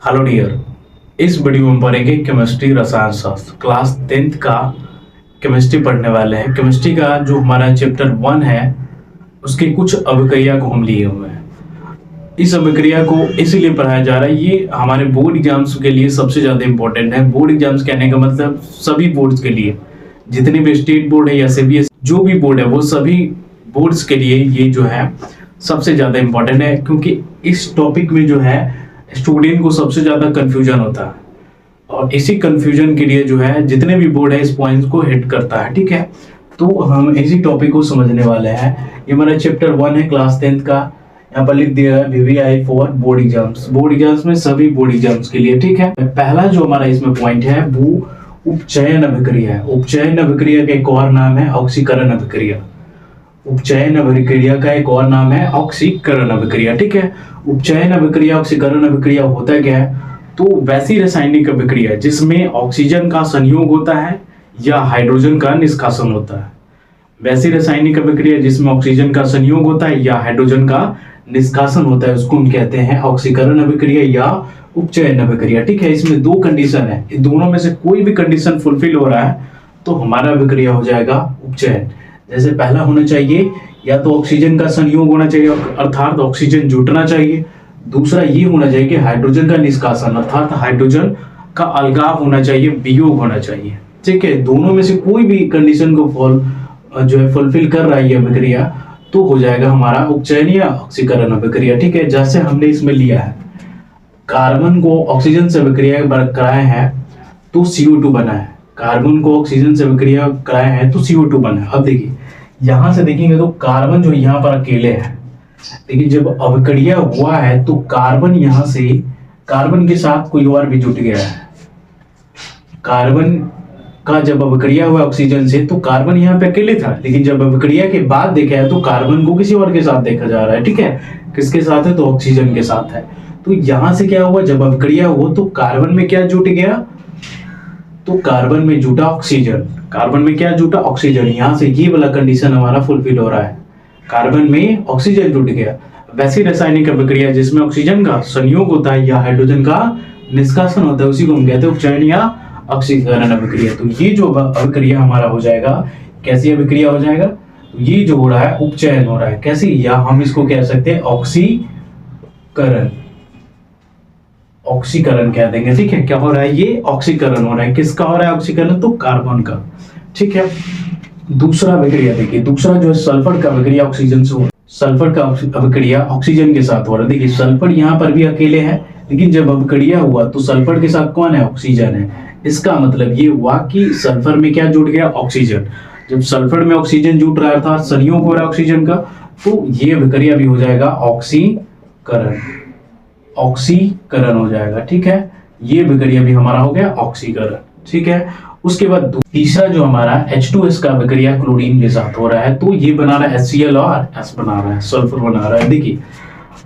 Hello dear. इस video में पढ़ेंगे केमिस्ट्री रसायन शास्त्र क्लास 10th का केमिस्ट्री पढ़ने वाले हैं। केमिस्ट्री का जो हमारा चैप्टर 1 है उसकी कुछ अभिक्रिया को हम लिए हुए हैं। इस अभिक्रिया को इसीलिए पढ़ाया जा रहा है, ये हमारे बोर्ड एग्जाम्स के लिए सबसे ज़्यादा इंपॉर्टेंट है। बोर्ड एग्जाम्स कहने का मतलब सभी बोर्ड्स के लिए, जितने भी स्टेट बोर्ड है या सीबीएसई जो भी बोर्ड है वो सभी बोर्ड्स के लिए ये जो है सबसे ज़्यादा इंपॉर्टेंट है, क्योंकि इस टॉपिक में जो है स्टूडेंट को सबसे ज़्यादा कंफ्यूजन होता है और इसी कंफ्यूजन के लिए जो है जितने भी बोर्ड है इस पॉइंट्स को हिट करता है। ठीक है, तो हम इसी टॉपिक को समझने वाले हैं। ये हमारा चैप्टर 1 है क्लास 10th का। यहाँ पर लिख दिया है VVI for board exams. Board exams में सभी बोर्ड एग्जाम्स के लिए। ठीक है, पहला जो हमारा इसमें पॉइंट है वो उपचयन अभिक्रिया है। उपचयन अभिक्रिया का एक और नाम है ऑक्सीकरण अभिक्रिया। उपचयन अभिक्रिया का एक और नाम है ऑक्सीकरण अभिक्रिया। ठीक है, उपचयन अभिक्रिया ऑक्सीकरण अभिक्रिया होता क्या है? तो वैसी रासायनिक अभिक्रिया जिसमें ऑक्सीजन का संयोग होता है या हाइड्रोजन का निष्कासन होता है। वैसी रासायनिक अभिक्रिया जिसमें ऑक्सीजन का संयोग होता है या हाइड्रोजन का निष्कासन होता है उसको हम कहते हैं ऑक्सीकरण अभिक्रिया या उपचयन अभिक्रिया। ठीक है, इसमें दो कंडीशन है, इन दोनों में से कोई भी कंडीशन फुलफिल हो रहा है तो हमारा अभिक्रिया हो जाएगा उपचयन। जैसे पहला होना चाहिए या तो ऑक्सीजन का संयोग होना चाहिए अर्थात ऑक्सीजन जुटना चाहिए। दूसरा ये होना चाहिए कि हाइड्रोजन का निष्कासन अर्थात हाइड्रोजन का अलगाव होना चाहिए, वियोग होना चाहिए। ठीक है, दोनों में से कोई भी कंडीशन को फुलफिल कर रहा है ये अभिक्रिया तो हो जाएगा हमारा उपचयन या ऑक्सीकरण अभिक्रिया। ठीक है, जैसे हमने इसमें लिया है कार्बन को ऑक्सीजन से अभिक्रिया कराए हैं तो CO2 बना है। कार्बन को ऑक्सीजन से अभिक्रिया कराए हैं तो CO2 बना है। अब देखिए यहां से देखेंगे तो कार्बन जो यहाँ पर अकेले है, देखिए जब अभिक्रिया हुआ है तो कार्बन यहां से कार्बन के साथ कोई और भी जुट गया है। कार्बन का जब अभिक्रिया हुआ ऑक्सीजन से तो कार्बन यहाँ पे अकेले था, लेकिन जब अभिक्रिया के बाद देखा है तो कार्बन को किसी और के साथ देखा जा रहा है। ठीक है, किसके साथ है? तो ऑक्सीजन के साथ है। तो यहां से क्या हुआ, जब अभिक्रिया हुआ तो कार्बन में क्या जुट गया? तो कार्बन में जुटा ऑक्सीजन। कार्बन में क्या जुटा? ऑक्सीजन। यहां से ये वाला कंडीशन हमारा फुलफिल हो रहा है, कार्बन में ऑक्सीजन जुट गया। वैसी रासायनिक अभिक्रिया जिसमें ऑक्सीजन का संयोग होता है या हाइड्रोजन का निष्कासन होता है उसी को हम कहते हैं उपचयन या ऑक्सीकरण अभिक्रिया। तो ये जो अभिक्रिया हमारा हो जाएगा, कैसी अभिक्रिया हो जाएगा? तो ये जो हो रहा है उपचयन हो रहा है। कैसी? या हम इसको कह सकते हैं ऑक्सीकरण। ऑक्सीकरण कह देंगे। ठीक है, क्या हो रहा है? ये ऑक्सीकरण हो रहा है। किसका हो रहा है ऑक्सीकरण? तो कार्बन का। ठीक है, दूसरा अभिक्रिया देखिए, दूसरा जो है सल्फर का अभिक्रिया ऑक्सीजन से हो रहा है। सल्फर का अभिक्रिया ऑक्सीजन के साथ हो रहा है। देखिए सल्फर यहाँ पर भी अकेले है, लेकिन जब अभिक्रिया हुआ तो सल्फर के साथ कौन है? ऑक्सीजन है। इसका मतलब ये हुआ कि सल्फर में क्या जुट गया? ऑक्सीजन। जब सल्फर में ऑक्सीजन जुट रहा था, संयोग हो रहा है ऑक्सीजन का, तो ये अभिक्रिया भी हो जाएगा ऑक्सीकरण। ऑक्सीकरण हो जाएगा। ठीक है, ये अभिक्रिया भी हमारा हो गया ऑक्सीकरण। ठीक है, उसके बाद तीसरा जो हमारा H2S का अभिक्रिया क्लोरीन के साथ हो रहा है तो ये बना रहा है HCl और S बना रहा है, सल्फर बना रहा है। देखिए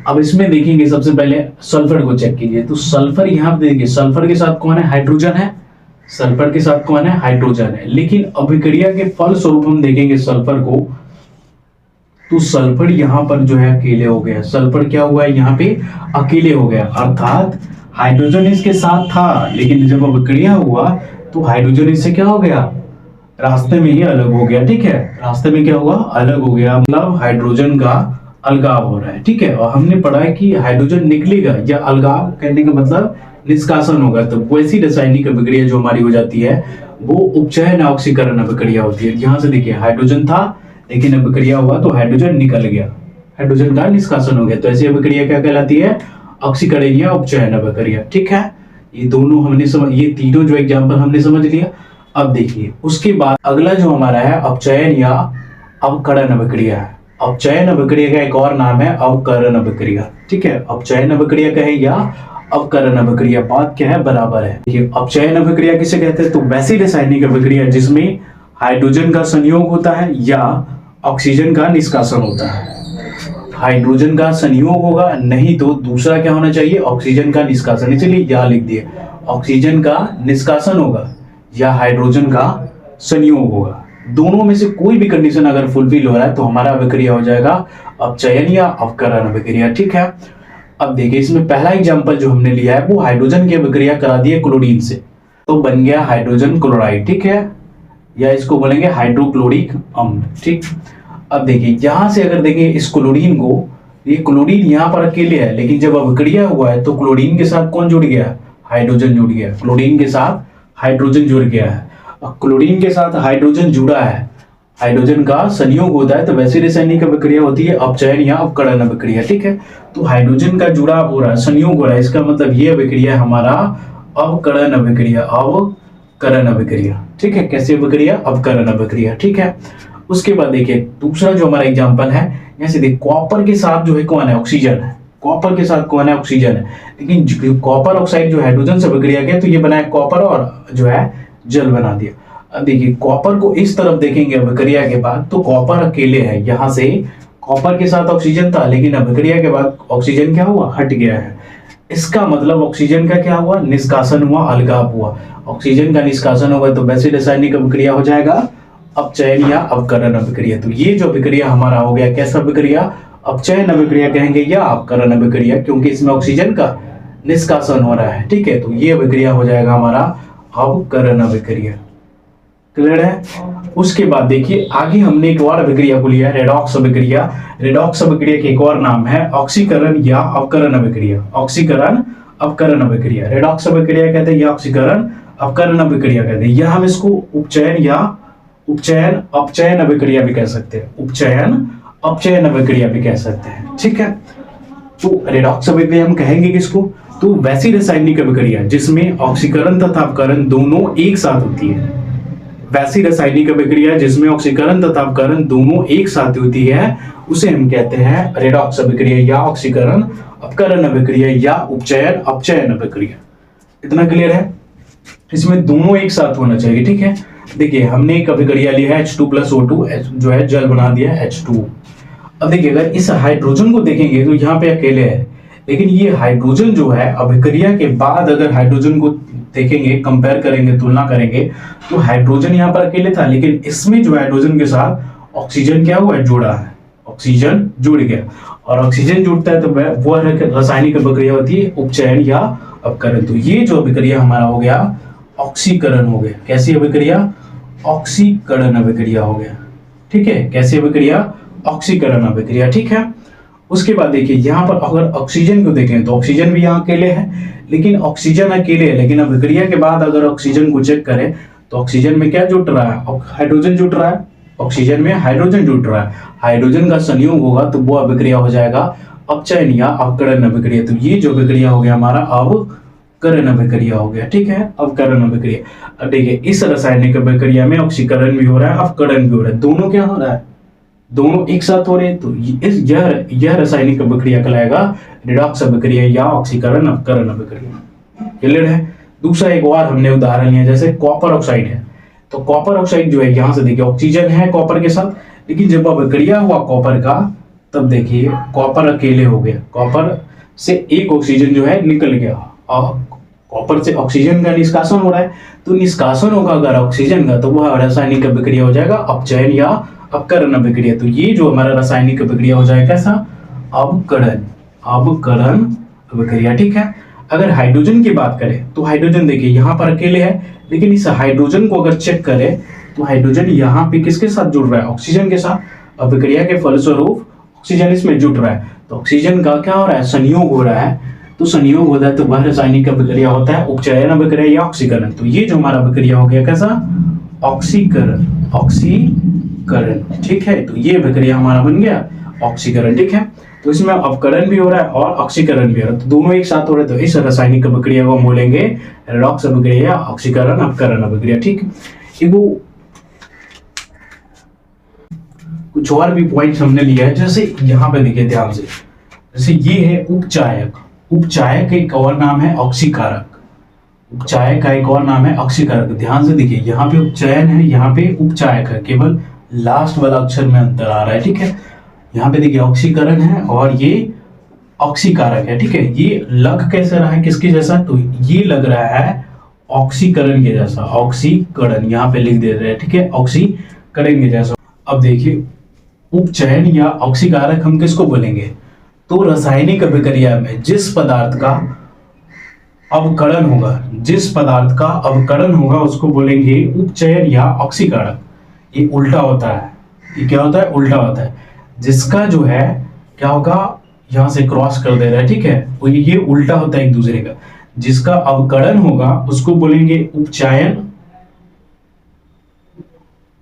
अब इसमें देखेंगे सबसे पहले सल्फर को चेक कीजिए। तो सल्फर यहाँ पे देखिए, सल्फर के साथ कौन है? हाइड्रोजन है। सल्फर के साथ कौन है? हाइड्रोजन है। लेकिन अभिक्रिया के फल स्वरूप हम देखेंगे सल्फर को, तो सल्फर यहाँ पर जो है अकेले हो गया। सल्फर क्या हुआ है? यहाँ पे अकेले हो गया, अर्थात हाइड्रोजन इसके साथ था, लेकिन जब अभिक्रिया हुआ तो हाइड्रोजन इससे क्या हो गया? रास्ते में ही अलग हो गया। ठीक है, रास्ते में क्या हुआ? अलग हो गया, मतलब हाइड्रोजन का अलगाव हो रहा है। ठीक है, और हमने पढ़ा है कि हाइड्रोजन निकलेगा या अलगाव करने का मतलब निष्कासन होगा। तो वैसी रासायनिक अभिक्रिया जो हमारी हो जाती है वो उपचयन ऑक्सीकरण अभिक्रिया होती है। यहाँ से देखिए हाइड्रोजन था लेकिन अभिक्रिया हुआ तो हाइड्रोजन निकल गया, हाइड्रोजन का निष्कासन हो गया। तो ऐसी अभिक्रिया क्या कहलाती है? ऑक्सीकरण या उपचयन अभिक्रिया। ठीक है, ये दोनों हमने ये तीनों जो एग्जाम्पल हमने समझ लिया। अब देखिए उसके बाद अगला जो हमारा है अपचयन या अवकरण अभिक्रिया है। अपचयन अभिक्रिया का एक और नाम है अवकरण अभिक्रिया। ठीक है, अपचयन अभिक्रिया का है या अवकरण अभिक्रिया, बात क्या है? बराबर है। देखिए अपचयन अभिक्रिया किसे कहते हैं? तो वैसी रासायनिक अभिक्रिया जिसमें हाइड्रोजन का संयोग होता है या ऑक्सीजन का निष्कासन होता है। हाइड्रोजन का संयोग होगा, नहीं तो दूसरा क्या होना चाहिए? ऑक्सीजन का निष्कासन। इसलिए यह लिख दिए ऑक्सीजन का निष्कासन होगा या हाइड्रोजन का संयोग होगा। दोनों में से कोई भी कंडीशन अगर फुलफिल हो रहा है तो हमारा अभिक्रिया हो जाएगा अपचयन या अवकरण अभिक्रिया। ठीक है, अब देखिए इसमें पहला एग्जांपल जो हमने लिया है वो हाइड्रोजन की अभिक्रिया करा दी है क्लोरीन से, तो बन गया हाइड्रोजन क्लोराइड, ठीक है, या इसको बोलेंगे हाइड्रोक्लोरिक अम्ल, ठीक। अब देखिए यहां से अगर देखें इस क्लोरीन को, ये क्लोरीन यहाँ पर अकेले है, लेकिन जब अभिक्रिया हुआ है तो क्लोरीन के साथ कौन जुड़ गया, हाइड्रोजन जुड़ गया, क्लोरीन के साथ हाइड्रोजन जुड़ गया है। अब क्लोरीन के साथ हाइड्रोजन जुड़ा है, हाइड्रोजन का संयोग होता है तो वैसी रासायनिक अभिक्रिया होती है अपचयन या अपकरण अभिक्रिया, ठीक है। तो हाइड्रोजन का जुड़ा हो रहा है, संयोग हो रहा है, इसका मतलब ये अभिक्रिया है हमारा अपकरण अभिक्रिया, अवकरण अभिक्रिया, ठीक है। कैसी अभिक्रिया, अपकरण अभिक्रिया, ठीक है। उसके बाद देखिए दूसरा जो हमारा एग्जांपल है, यहाँ से देखिए कॉपर के साथ जो है कौन है, ऑक्सीजन है, कॉपर के साथ कौन है, ऑक्सीजन है। लेकिन कॉपर ऑक्साइड जो हाइड्रोजन से अभिक्रिया किया तो ये बनाया कॉपर और जो है जल बना दिया। अब देखिए कॉपर को इस तरफ देखेंगे अभिक्रिया के बाद तो कॉपर अकेले है, यहाँ से कॉपर के साथ ऑक्सीजन था, लेकिन अभिक्रिया के बाद ऑक्सीजन क्या हुआ, हट गया है। इसका मतलब ऑक्सीजन का क्या हुआ, निष्कासन हुआ, अलगाव हुआ। ऑक्सीजन का निष्कासन होगा तो वैसे रासायनिक अभिक्रिया हो जाएगा अपचयन या अपकरण अभिक्रिया। तो ये जो अभिक्रिया हमारा हो गया कैसा अभिक्रिया, अपचयन अभिक्रिया कहेंगे या अपकरण अभिक्रिया, क्योंकि इसमें ऑक्सीजन का निष्कासन हो रहा है, ठीक है। तो ये अभिक्रिया हो जाएगा हमारा अपकरण अभिक्रिया, क्लियर है। उसके बाद देखिए आगे हमने एक और अभिक्रिया को लिया, रेडॉक्स अभिक्रिया। रेडॉक्स अभिक्रिया के एक और नाम है ऑक्सीकरण या अपकरण अभिक्रिया, ऑक्सीकरण अपकरण अभिक्रिया, रेडॉक्स अभिक्रिया कहते हैं या ऑक्सीकरण अपकरण अभिक्रिया कहते हैं, या हम इसको उपचयन या उपचयन अपचयन अभिक्रिया भी कह सकते हैं, उपचयन अपचयन अभिक्रिया भी कह सकते हैं, ठीक है। तो रेडॉक्स अभिक्रिया हम कहेंगे किसको, तो वैसी रासायनिक अभिक्रिया जिसमें ऑक्सीकरण तथा अपकरण दोनों एक साथ होती है, वैसी रासायनिक अभिक्रिया जिसमें ऑक्सीकरण तथा अपकरण दोनों एक साथ होती है उसे हम कहते हैं रेडॉक्स अभिक्रिया या ऑक्सीकरण अपकरण अभिक्रिया या उपचयन अपचयन अभिक्रिया। इतना क्लियर है, इसमें दोनों एक साथ होना चाहिए, ठीक है। देखिए हमने एक अभिक्रिया लिया है H2+O2 जो है जल बना दिया H2। अब देखिए अगर इस हाइड्रोजन को देखेंगे तो यहाँ पे अकेले है, लेकिन ये हाइड्रोजन जो है अभिक्रिया के बाद अगर हाइड्रोजन को देखेंगे, कंपेयर करेंगे, तुलना करेंगे तो हाइड्रोजन यहाँ पर अकेले था, लेकिन इसमें जो हाइड्रोजन के साथ ऑक्सीजन क्या हुआ है, जुड़ा है, ऑक्सीजन जुड़ गया। और ऑक्सीजन जुड़ता है तो वो रासायनिक अभिक्रिया होती है उपचयन या अपकरण। तो ये जो अभिक्रिया हमारा हो गया ऑक्सीकरण हो गया, कैसी अभिक्रिया, ऑक्सीकरण अभिक्रिया हो गया, ठीक है। कैसी अभिक्रिया, ऑक्सीकरण अभिक्रिया, ठीक है। उसके बाद देखिए यहाँ पर अगर ऑक्सीजन को देखें तो ऑक्सीजन भी यहाँ अकेले है, लेकिन ऑक्सीजन अकेले है, लेकिन अभिक्रिया के बाद अगर ऑक्सीजन को चेक करें तो ऑक्सीजन में क्या जुट रहा है, हाइड्रोजन जुट रहा है, ऑक्सीजन में हाइड्रोजन जुट रहा है, हाइड्रोजन का संयोग होगा तो वो अभिक्रिया हो जाएगा अपचयन या अपकरण अभिक्रिया। तो ये जो अभिक्रिया हो गया हमारा अवकरण अभिक्रिया हो गया, ठीक है, अवकरण अभिक्रिया। अब देखिए इस रासायनिक अभिक्रिया में ऑक्सीकरण भी हो रहा है, अपकरण भी हो रहा है, दोनों क्या हो रहा है, दोनों एक साथ हो रहे हैं। तो यह रासायनिक अभिक्रिया कहलाएगा रेडॉक्स अभिक्रिया या ऑक्सीकरण अपकरण अभिक्रिया, क्लियर है। दूसरा एक और हमने उदाहरण लिया, जैसे कॉपर ऑक्साइड है, तो कॉपर ऑक्साइड जो है यहाँ से देखिए ऑक्सीजन है कॉपर के साथ, लेकिन जब अभिक्रिया हुआ कॉपर का तब देखिए कॉपर अकेले हो गया, कॉपर से एक ऑक्सीजन जो है निकल गया, कॉपर से ऑक्सीजन का निष्कासन हो रहा है, तो निष्कासन होगा अगर ऑक्सीजन का तो वह रासायनिक अभिक्रिया हो जाएगा अपचयन या अपकरण अभिक्रिया। तो ये जो हमारा रासायनिक अभिक्रिया हो जाएगा कैसा, अवकरण अभिक्रिया, ठीक है। अगर हाइड्रोजन की बात करें तो हाइड्रोजन देखिए यहाँ पर अकेले है, लेकिन इस हाइड्रोजन को अगर चेक करें तो हाइड्रोजन यहाँ पे किसके साथ जुड़ रहा है, ऑक्सीजन के साथ। अभिक्रिया के फलस्वरूप ऑक्सीजन इसमें जुट रहा है, तो ऑक्सीजन का क्या हो रहा है, संयोग हो रहा है। तो संयोग होता है तो वह रासायनिक अभिक्रिया होता है उपचयन अभिक्रिया या ऑक्सीकरण। तो ये जो हमारा अभिक्रिया हो गया कैसा, ऑक्सीकरण, ठीक है। तो ये अभिक्रिया हमारा बन गया ऑक्सीकरण, ठीक है। तो इसमें अपकरण भी हो रहा है और ऑक्सीकरण भी हो रहा है, तो दोनों एक साथ हो रहे हैं। तो इस रासायनिक अभिक्रिया को हम बोलेंगे रेडॉक्स अभिक्रिया, ऑक्सीकरण अपकरण अभिक्रिया, ठीक। वो कुछ और भी पॉइंट्स हमने लिया है, जैसे यहाँ पे देखिए ध्यान से, जैसे ये है उपचायक, उपचायक एक और नाम है ऑक्सीकारक, उपचायक का एक और नाम है ऑक्सीकारक। ध्यान से देखिए यहाँ पे उपचयन है, यहाँ पे उपचायक है, केवल लास्ट वाला अक्षर में अंतर आ रहा है, ठीक है। यहाँ पे देखिए ऑक्सीकरण है और ये ऑक्सीकारक है, ठीक है। ये लग कैसे रहा है, किसके जैसा, तो ये लग रहा है ऑक्सीकरण के जैसा, ऑक्सीकरण यहाँ पे लिख दे रहे हैं, ठीक है, ऑक्सीकरण के जैसा। अब देखिए उपचयन या ऑक्सीकारक हम किसको बोलेंगे, तो रासायनिक अभिक्रिया में जिस पदार्थ का अवकरण होगा, जिस पदार्थ का अवकरण होगा उसको बोलेंगे उपचयन या ऑक्सीकरण। ये उल्टा होता है, ये क्या होता है, उल्टा होता है। जिसका जो है क्या होगा, यहां से क्रॉस कर दे रहा है, ठीक है, तो ये उल्टा होता है एक दूसरे का। जिसका अवकरण होगा उसको बोलेंगे उपचयन,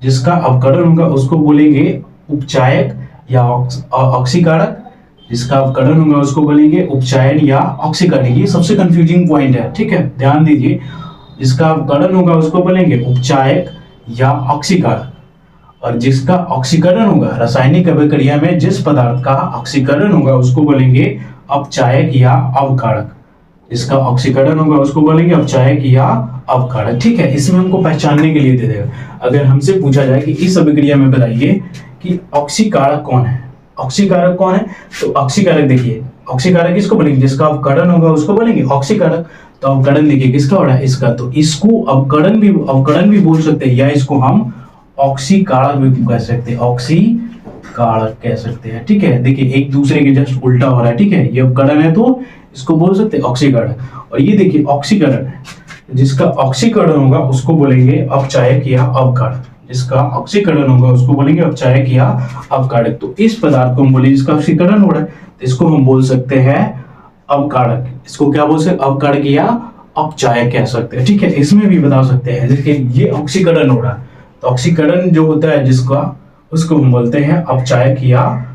जिसका अवकरण होगा उसको बोलेंगे उपचायक या ऑक्सीकारक। जिसका अवकरण होगा उसको बोलेंगे उपचयन या ऑक्सीकरण। ये सबसे कंफ्यूजिंग पॉइंट है, ठीक है, ध्यान दीजिए। जिसका अवकरण होगा उसको बोलेंगे उपचायक या ऑक्सीकारक, और जिसका ऑक्सीकरण होगा, रासायनिक अभिक्रिया में जिस पदार्थ का ऑक्सीकरण होगा उसको बोलेंगे अपचायक या अवकारक। जिसका ऑक्सीकरण होगा उसको बोलेंगे अपचायक या अवकारक, ठीक है। इसमें हमको पहचानने के लिए दे देगा। अगर हमसे पूछा जाए कि इस अभिक्रिया में बताइए कि ऑक्सीकारक कौन है, ऑक्सीकारक कौन है, तो ऑक्सीकारक देखिए, ऑक्सीकारक किसको बोलेंगे, जिसका अवकरण होगा उसको बोलेंगे ऑक्सीकारक। तो अवकरण देखिए किसका हो रहा है, इसका, तो इसको अवकरण भी बोल सकते हैं, या इसको हम ऑक्सीकारक भी कह सकते हैं, ऑक्सीकारक कह सकते हैं, ठीक है। देखिए एक दूसरे के जस्ट उल्टा हो रहा है, ठीक है। ये अवकरण है तो इसको बोल सकते हैं ऑक्सीकारक, और ये देखिए ऑक्सीकरण है, जिसका ऑक्सीकरण होगा उसको बोलेंगे अपचायक या अवकारक। जिसका ऑक्सीकरण होगा उसको बोलेंगे अपचायक या अवकारक। तो इस पदार्थ को हम बोले जिसका ऑक्सीकरण हो रहा है तो इसको हम बोल सकते हैं अवकारक। इसको क्या बोल सकते हैं, अवकारक या अपचायक कह सकते हैं, ठीक है। इसमें भी बता सकते हैं, देखिए ये ऑक्सीकरण हो रहा है तो ऑक्सीकरण जो होता है जिसका, उसको हम बोलते हैं अपचायक या